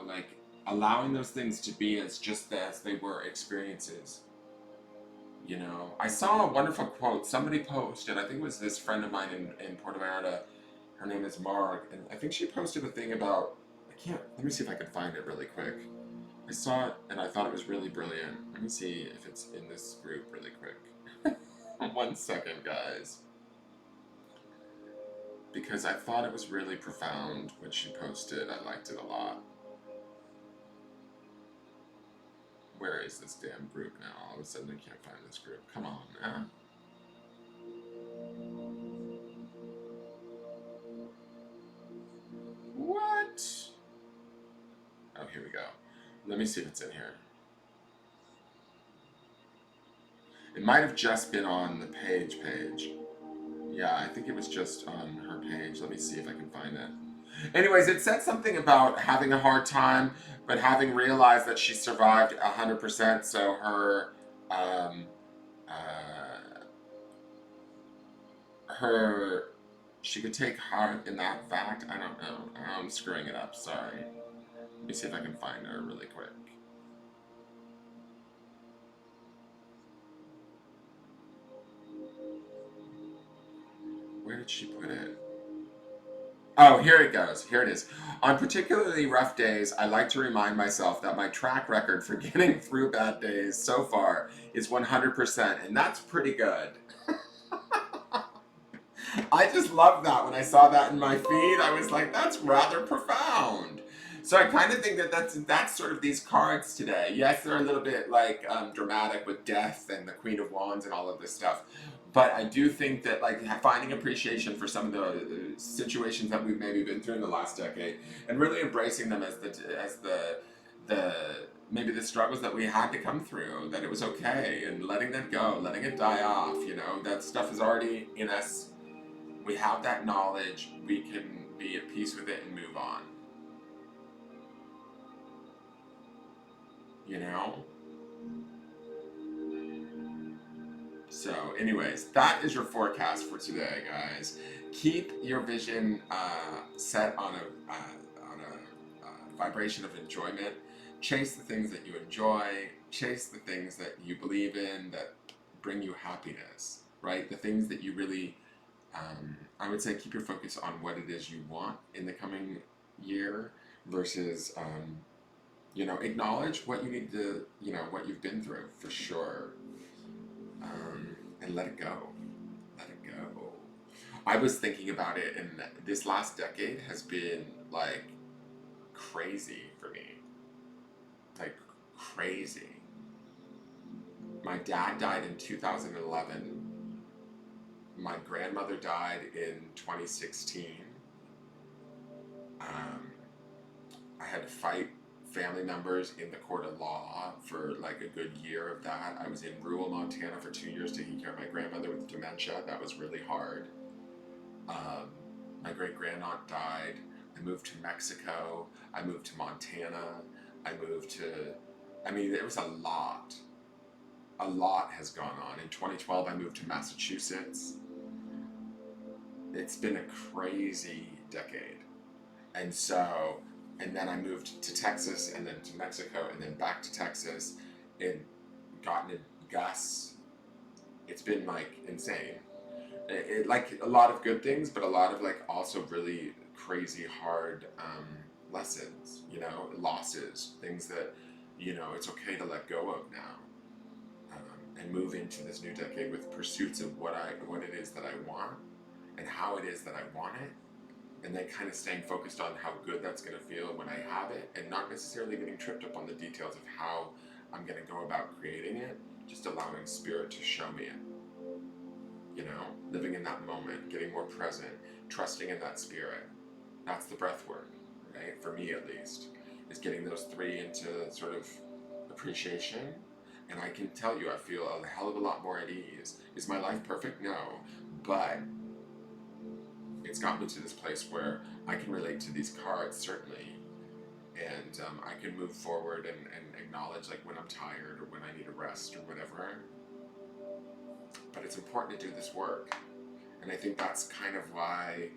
Like allowing those things to be as just as they were, experiences. I saw a wonderful quote somebody posted. I think it was this friend of mine in Puerto Vallarta. Her name is Marg, and I think she posted a thing about, let me see if I can find it really quick. I saw it and I thought it was really brilliant. Let me see if it's in this group really quick. 1 second, guys. Because I thought it was really profound when she posted. I liked it a lot. Where is this damn group now? All of a sudden I can't find this group. Come on, man. What? Oh, here we go. Let me see if it's in here. It might have just been on the page. Yeah, I think it was just on her page. Let me see if I can find it. Anyways, it said something about having a hard time, but having realized that she survived 100%, so she could take heart in that fact. I don't know. I'm screwing it up. Sorry. Let me see if I can find her really quick. Where did she put it? Oh, here it goes. Here it is. On particularly rough days, I like to remind myself that my track record for getting through bad days so far is 100%, and that's pretty good. I just love that. When I saw that in my feed, I was like, that's rather profound. So I kind of think that that's sort of these cards today. Yes, they're a little bit like dramatic with death and the Queen of Wands and all of this stuff. But I do think that like finding appreciation for some of the situations that we've maybe been through in the last decade, and really embracing them as the maybe the struggles that we had to come through, that it was okay, and letting that go, letting it die off. That stuff is already in us. We have that knowledge. We can be at peace with it and move on. So, anyways, that is your forecast for today, guys. Keep your vision set on a vibration of enjoyment. Chase the things that you enjoy. Chase the things that you believe in that bring you happiness, right? The things that you really, I would say, keep your focus on what it is you want in the coming year versus, acknowledge what you need to, what you've been through for sure. And let it go. Let it go. I was thinking about it, and this last decade has been like crazy for me. Like crazy. My dad died in 2011. My grandmother died in 2016. I had to fight family members in the court of law for like a good year of that. I was in rural Montana for 2 years taking care of my grandmother with dementia. That was really hard. My great grandaunt died. I moved to Mexico. I moved to Montana. There was a lot. A lot has gone on. In 2012, I moved to Massachusetts. It's been a crazy decade. And then I moved to Texas, and then to Mexico, and then back to Texas, and gotten a Gus. It's been like insane. Like a lot of good things, but a lot of like also really crazy hard lessons, losses, things that, it's okay to let go of now, and move into this new decade with pursuits of what it is that I want and how it is that I want it, and then kind of staying focused on how good that's going to feel when I have it, and not necessarily getting tripped up on the details of how I'm going to go about creating it, just allowing spirit to show me it. Living in that moment, getting more present, trusting in that spirit. That's the breath work, right? For me at least, is getting those three into sort of appreciation. And I can tell you, I feel a hell of a lot more at ease. Is my life perfect? No. But it's got me to this place where I can relate to these cards, certainly. And I can move forward and acknowledge like when I'm tired or when I need a rest or whatever. But it's important to do this work. And I think that's kind of why,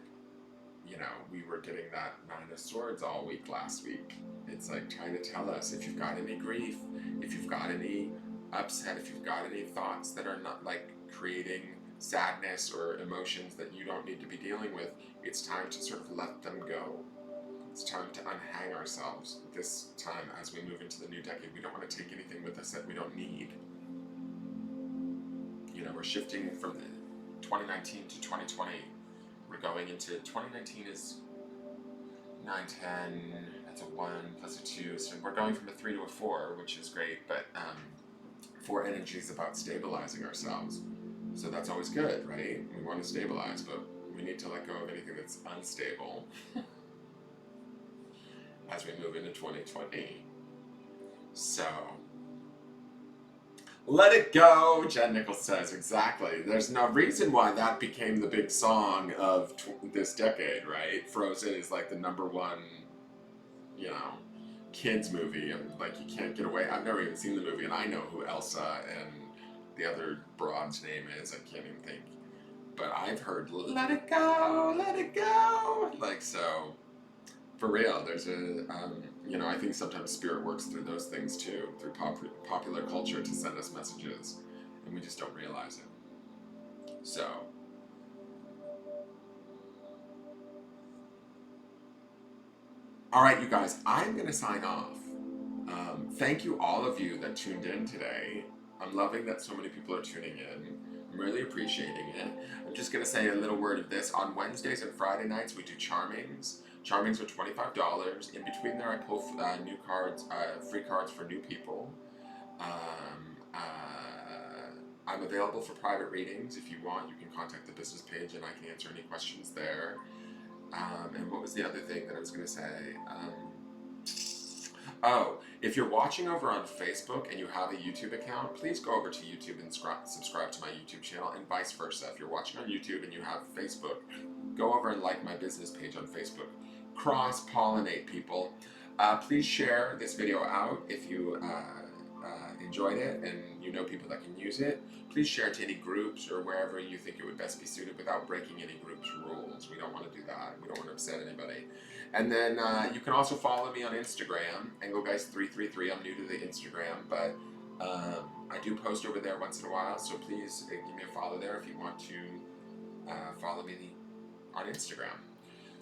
we were getting that Nine of Swords all week last week. It's like trying to tell us, if you've got any grief, if you've got any upset, if you've got any thoughts that are not like creating sadness or emotions that you don't need to be dealing with, it's time to sort of let them go. It's time to unhang ourselves. This time, as we move into the new decade, we don't want to take anything with us that we don't need. We're shifting from the 2019 to 2020. We're going into 2019 is 9, 10, that's a 1 plus a 2. So we're going from a 3 to a 4, which is great, but 4 energy is about stabilizing ourselves. So that's always good, right? We want to stabilize, but we need to let go of anything that's unstable as we move into 2020. So, let it go, Jen Nichols says. Exactly. There's no reason why that became the big song of this decade, right? Frozen is like the number one, kids movie. And like, you can't get away. I've never even seen the movie, and I know who Elsa and the other broad's name is. I can't even think. But I've heard, let it go, let it go. Like, so, for real, there's a, I think sometimes spirit works through those things too, through popular culture to send us messages, and we just don't realize it. So, all right, you guys, I'm going to sign off. Thank you, all of you that tuned in today. I'm loving that so many people are tuning in. I'm really appreciating it. I'm just going to say a little word of this. On Wednesdays and Friday nights, we do charmings. Charmings are $25. In between there, I pull new cards, free cards for new people. I'm available for private readings. If you want, you can contact the business page and I can answer any questions there. And what was the other thing that I was going to say? If you're watching over on Facebook and you have a YouTube account, please go over to YouTube and subscribe to my YouTube channel, and vice versa. If you're watching on YouTube and you have Facebook, go over and like my business page on Facebook. Cross-pollinate, people. Please share this video out if you enjoyed it and you know people that can use it. Please share it to any groups or wherever you think it would best be suited without breaking any group's rules. We don't want to do that. We don't want to upset anybody. And then you can also follow me on Instagram, Engelgeist333. I'm new to the Instagram, but I do post over there once in a while, so please give me a follow there if you want to follow me on Instagram.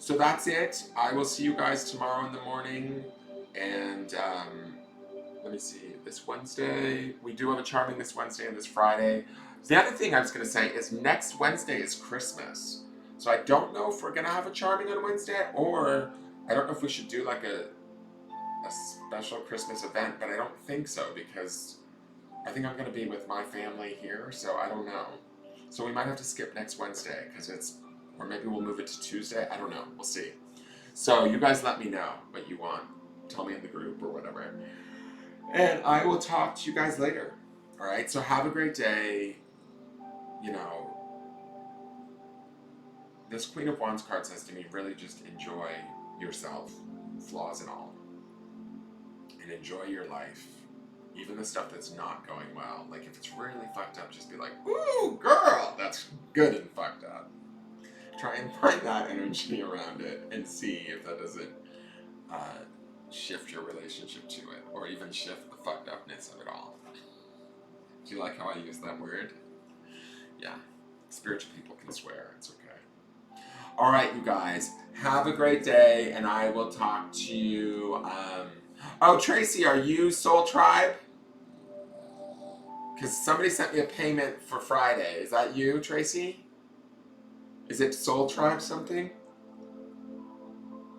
So that's it. I will see you guys tomorrow in the morning, and let me see, this Wednesday, we do have a charming this Wednesday and this Friday. The other thing I was going to say is next Wednesday is Christmas. So I don't know if we're going to have a charming on Wednesday, or I don't know if we should do like a special Christmas event, but I don't think so, because I think I'm going to be with my family here, so I don't know. So we might have to skip next Wednesday because it's, or maybe we'll move it to Tuesday. I don't know. We'll see. So you guys let me know what you want. Tell me in the group or whatever. And I will talk to you guys later. All right. So have a great day. You know, this Queen of Wands card says to me, really just enjoy yourself, flaws and all, and enjoy your life. Even the stuff that's not going well. Like if it's really fucked up, just be like, ooh, girl, that's good and fucked up. Try and find that energy around it and see if that doesn't shift your relationship to it, or even shift the fucked upness of it all. Do you like how I use that word? Yeah. Spiritual people can swear. It's okay. All right, you guys. Have a great day, and I will talk to you. Oh, Tracy, are you Soul Tribe? Because somebody sent me a payment for Friday. Is that you, Tracy? Is it Soul Tribe something?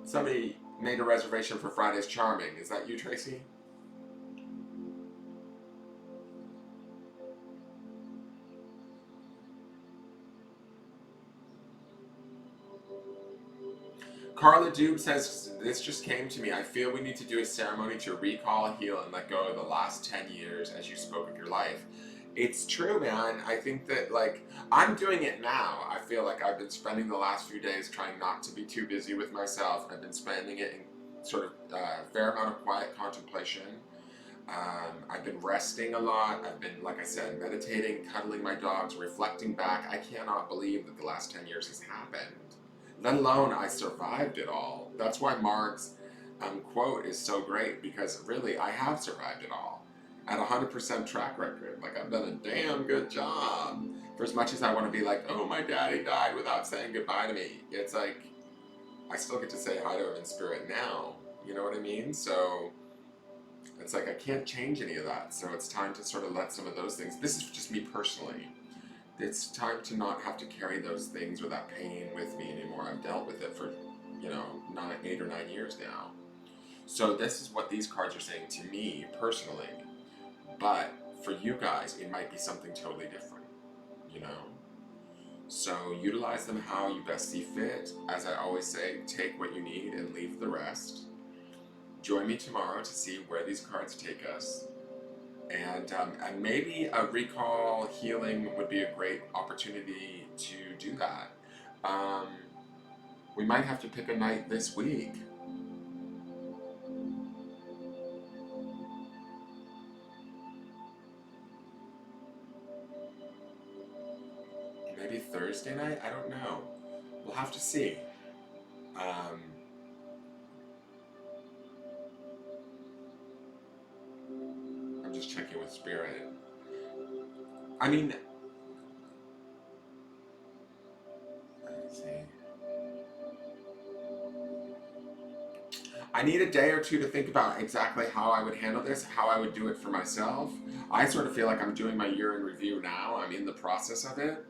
Somebody made a reservation for Friday's Charming. Is that you, Tracy? Carla Dube says, this just came to me. I feel we need to do a ceremony to recall, heal, and let go of the last 10 years as you spoke of your life. It's true, man. I think that, like, I'm doing it now. I feel like I've been spending the last few days trying not to be too busy with myself. I've been spending it in sort of a fair amount of quiet contemplation. I've been resting a lot. I've been, like I said, meditating, cuddling my dogs, reflecting back. I cannot believe that the last 10 years has happened. Let alone I survived it all. That's why Mark's quote is so great, because really I have survived it all at 100% track record. Like I've done a damn good job. For as much as I want to be like, oh, my daddy died without saying goodbye to me, it's like I still get to say hi to him in spirit now. You know what I mean? So it's like I can't change any of that. So it's time to sort of let some of those things. This is just me personally. It's time to not have to carry those things or that pain with me anymore. I've dealt with it for, 8 or 9 years now. So this is what these cards are saying to me personally. But for you guys, it might be something totally different, you know? So utilize them how you best see fit. As I always say, take what you need and leave the rest. Join me tomorrow to see where these cards take us. And maybe a recall healing would be a great opportunity to do that. We might have to pick a night this week. Maybe Thursday night? I don't know. We'll have to see. I'm just checking with Spirit. I mean, let's see. I need a day or two to think about exactly how I would handle this, how I would do it for myself. I sort of feel like I'm doing my year in review now. I'm in the process of it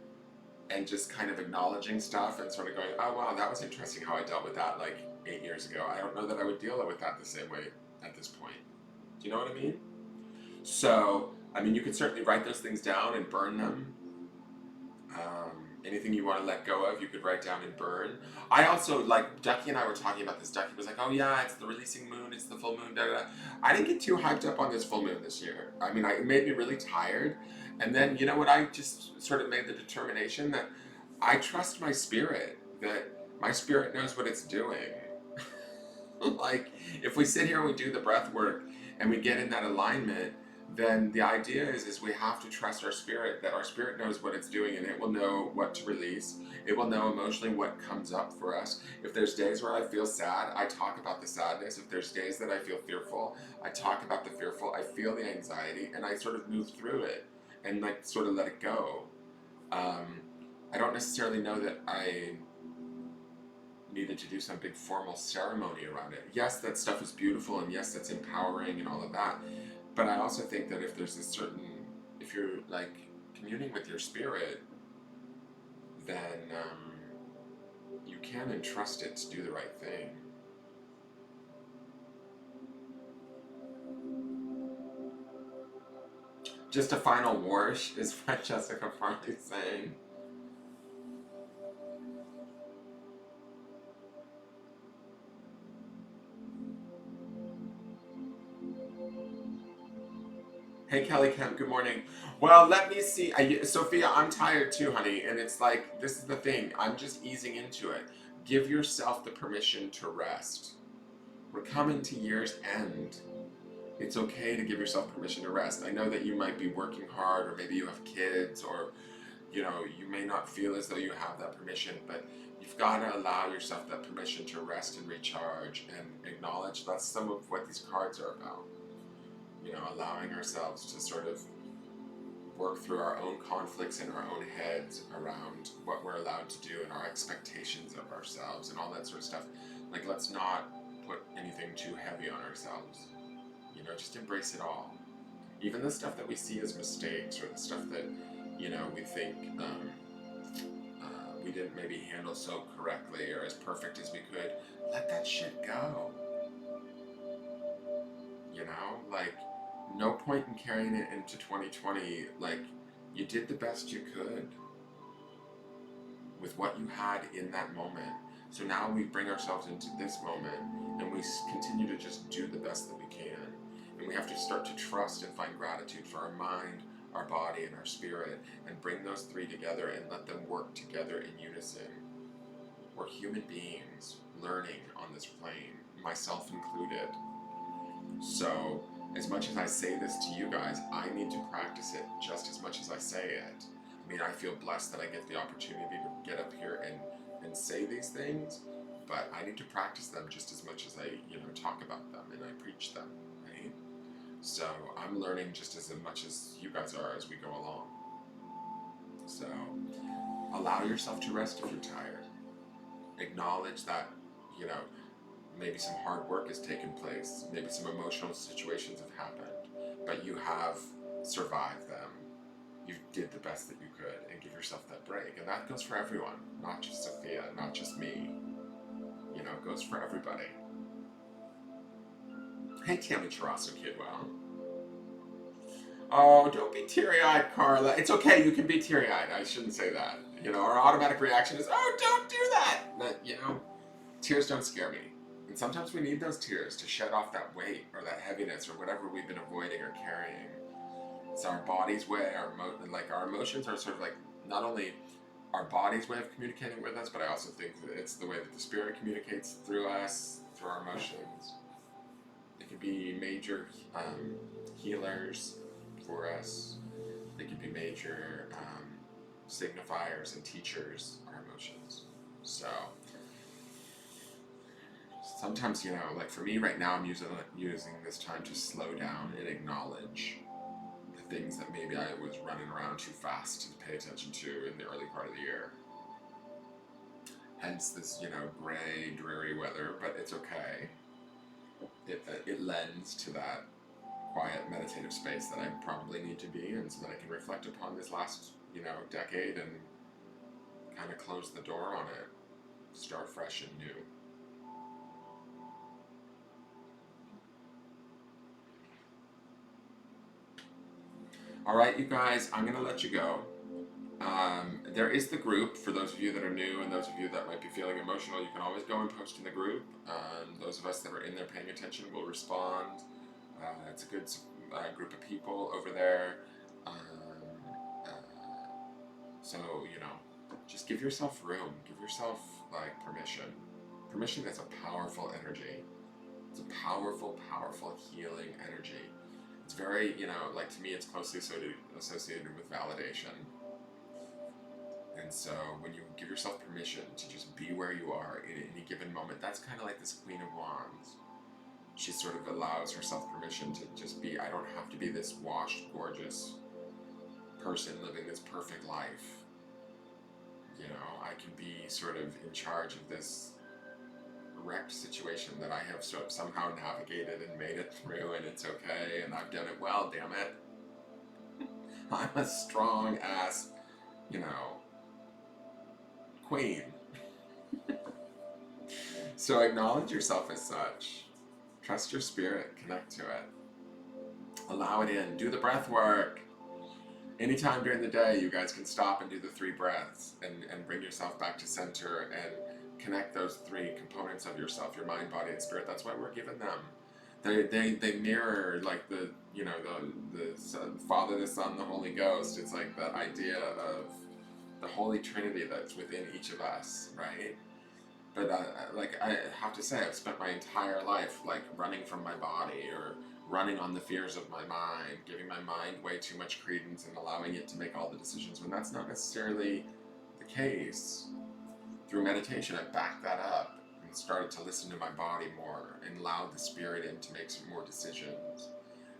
and just kind of acknowledging stuff and sort of going, oh, wow, that was interesting how I dealt with that like 8 years ago. I don't know that I would deal with that the same way at this point. Do you know what I mean? So, I mean, you could certainly write those things down and burn them. Anything you want to let go of, you could write down and burn. I also, like, Ducky and I were talking about this. Ducky was like, oh yeah, it's the releasing moon, it's the full moon, da da da. I didn't get too hyped up on this full moon this year. I mean, it made me really tired. And then, you know what, I just sort of made the determination that I trust my spirit, that my spirit knows what it's doing. Like, if we sit here and we do the breath work and we get in that alignment, then the idea is we have to trust our spirit, that our spirit knows what it's doing and it will know what to release. It will know emotionally what comes up for us. If there's days where I feel sad, I talk about the sadness. If there's days that I feel fearful, I talk about the fearful. I feel the anxiety and I sort of move through it and like sort of let it go. I don't necessarily know that I needed to do some big formal ceremony around it. Yes, that stuff is beautiful and yes, that's empowering and all of that. But I also think that if there's a certain, if you're like communing with your spirit, then you can entrust it to do the right thing. Just a final whoosh is what Jessica Farley's saying. Hey Kelly Kemp, good morning. Well, let me see. Sophia, I'm tired too, honey. And it's like, this is the thing. I'm just easing into it. Give yourself the permission to rest. We're coming to year's end. It's okay to give yourself permission to rest. I know that you might be working hard, or maybe you have kids, or you may not feel as though you have that permission, but you've got to allow yourself that permission to rest and recharge and acknowledge that's some of what these cards are about. Allowing ourselves to sort of work through our own conflicts in our own heads around what we're allowed to do and our expectations of ourselves and all that sort of stuff. Like, let's not put anything too heavy on ourselves. Just embrace it all. Even the stuff that we see as mistakes, or the stuff that, we think we didn't maybe handle so correctly or as perfect as we could, let that shit go. Like, no point in carrying it into 2020. Like, you did the best you could with what you had in that moment. So now we bring ourselves into this moment and we continue to just do the best that we can. And we have to start to trust and find gratitude for our mind, our body, and our spirit, and bring those three together and let them work together in unison. We're human beings learning on this plane, myself included. So, as much as I say this to you guys, I need to practice it just as much as I say it. I mean, I feel blessed that I get the opportunity to get up here and say these things, but I need to practice them just as much as I, talk about them and I preach them, right? So I'm learning just as much as you guys are as we go along. So allow yourself to rest if you're tired. Acknowledge that, maybe some hard work has taken place, maybe some emotional situations have happened, but you have survived them. You did the best that you could, and give yourself that break. And that goes for everyone, not just Sophia, not just me. It goes for everybody. Hey, Tammy Charasso Kidwell. Oh, don't be teary-eyed, Carla. It's okay, you can be teary-eyed. I shouldn't say that. Our automatic reaction is, oh, don't do that. But, tears don't scare me. And sometimes we need those tears to shed off that weight or that heaviness or whatever we've been avoiding or carrying. It's our body's way, our emotions are sort of like not only our body's way of communicating with us, but I also think that it's the way that the spirit communicates through us, through our emotions. It can be major healers for us. They can be major signifiers and teachers, our emotions. So sometimes, like for me right now, I'm using this time to slow down and acknowledge the things that maybe I was running around too fast to pay attention to in the early part of the year. Hence this, gray, dreary weather, but it's okay. It lends to that quiet, meditative space that I probably need to be in, so that I can reflect upon this last, decade and kind of close the door on it, start fresh and new. All right, you guys, I'm going to let you go. There is the group for those of you that are new and those of you that might be feeling emotional. You can always go and post in the group. Those of us that are in there paying attention will respond. It's a good group of people over there. So, just give yourself room. Give yourself, permission. Permission is a powerful energy. It's a powerful, powerful healing energy. It's very, to me, it's closely associated with validation. And so when you give yourself permission to just be where you are in any given moment, that's kind of like this Queen of Wands. She sort of allows herself permission to just be. I don't have to be this washed, gorgeous person living this perfect life. I can be sort of in charge of this wrecked situation that I have somehow navigated and made it through, and it's okay, and I've done it well, damn it. I'm a strong ass, queen. So acknowledge yourself as such. Trust your spirit, connect to it. Allow it in. Do the breath work. Anytime during the day, you guys can stop and do the 3 breaths and bring yourself back to center and connect those 3 components of yourself, your mind, body, and spirit. That's why we're given them. They mirror like the, you know, the Father, the Son, the Holy Ghost. It's like that idea of the Holy Trinity that's within each of us, right? But like I have to say, I've spent my entire life like running from my body or running on the fears of my mind, giving my mind way too much credence and allowing it to make all the decisions when that's not necessarily the case. Through meditation, I backed that up and started to listen to my body more and allowed the spirit in to make some more decisions.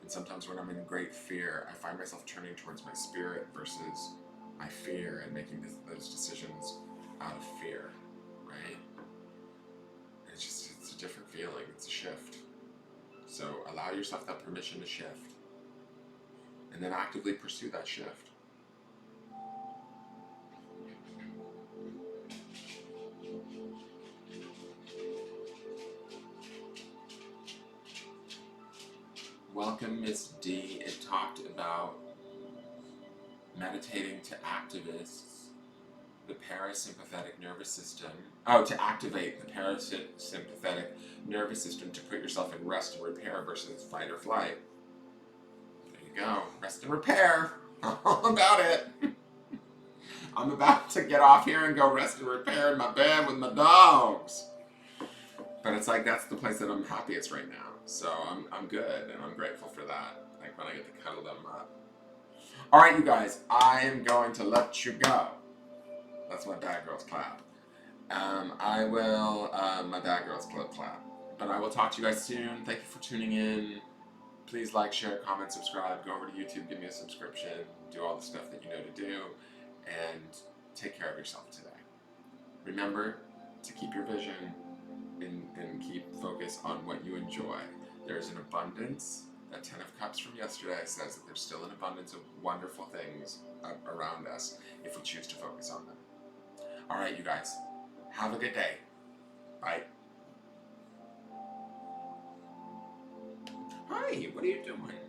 And sometimes when I'm in great fear, I find myself turning towards my spirit versus my fear and making those decisions out of fear, right? It's a different feeling. It's a shift. So allow yourself that permission to shift. And then actively pursue that shift. Welcome, Miss D. It talked about meditating to activists, the parasympathetic nervous system. Oh, to activate the parasympathetic nervous system to put yourself in rest and repair versus fight or flight. There you go. Rest and repair. All about it. I'm about to get off here and go rest and repair in my bed with my dogs. But it's like that's the place that I'm happiest right now. So I'm good and I'm grateful for that. Like when I get to cuddle them up. All right, you guys. I am going to let you go. That's my Bad Girls clap. My Bad Girls Club clap. But I will talk to you guys soon. Thank you for tuning in. Please like, share, comment, subscribe. Go over to YouTube, give me a subscription. Do all the stuff that you know to do. And take care of yourself today. Remember to keep your vision and keep focus on what you enjoy. There's an abundance. That 10 of Cups from yesterday says that there's still an abundance of wonderful things around us if we choose to focus on them. All right, you guys. Have a good day. Bye. Hi, what are you doing?